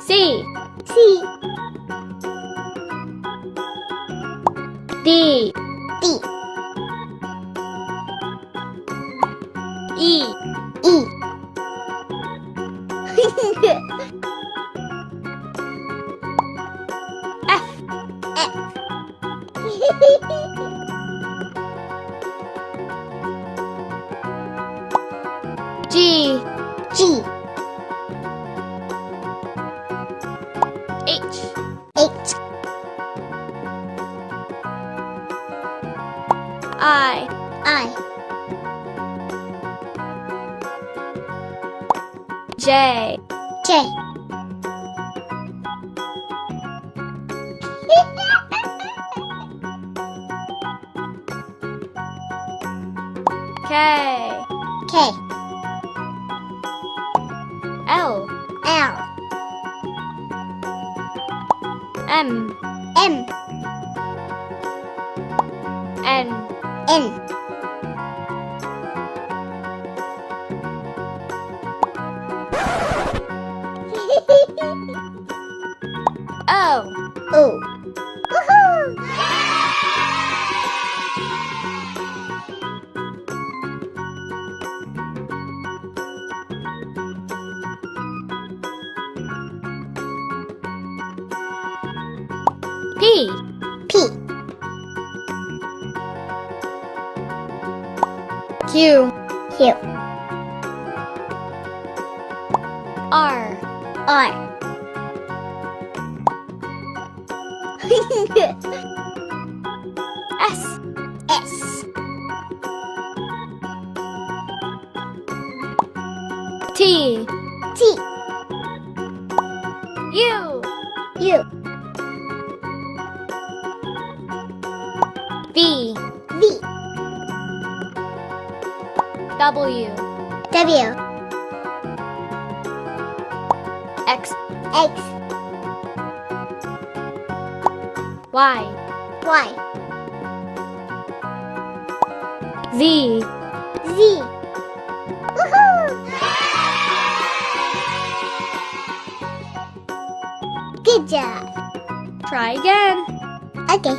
C, C, D, D, E, E. F, F. G, G, H, H, I, I, J, J. K, K, L, L, M, M, N, N. O, O. Woohoo! P, P, Q, Q, R, R. S, S, T, T, U, U, V, V, W, W, X, X, Y, Y, Z, Z. Woohoo! Good job. try again. Okay.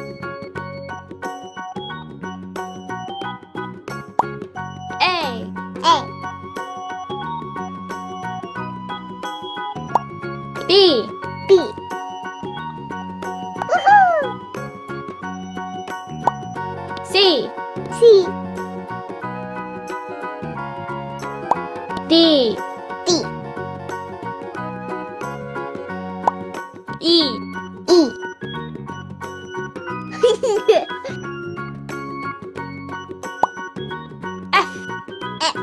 A, A, B, B. Woohoo! C, C, D, D, E, E. F, F.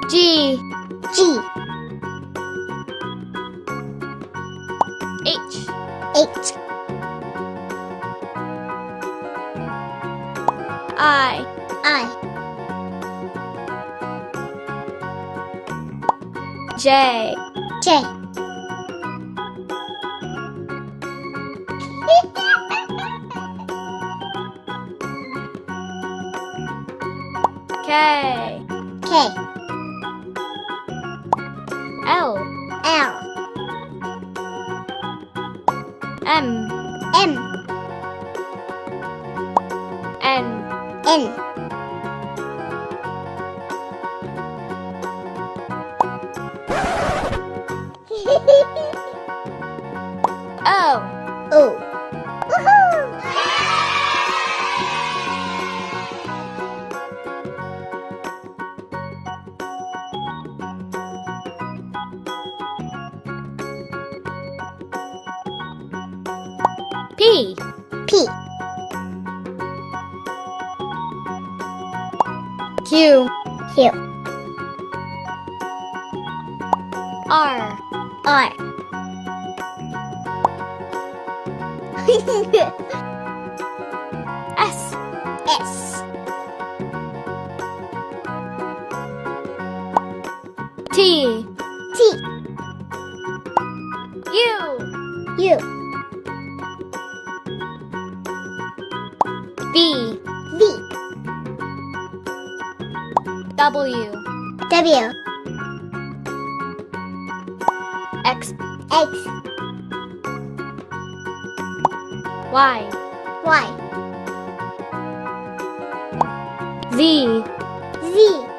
G, G, H, H, I, I, J, J. K, K, L, L, M, M, N, N. O, O. Woohoo! P, P, Q, Q, R, R. S, S, T, T, U, U, V, V, W, W, X, X, Y, Y, Z, Z,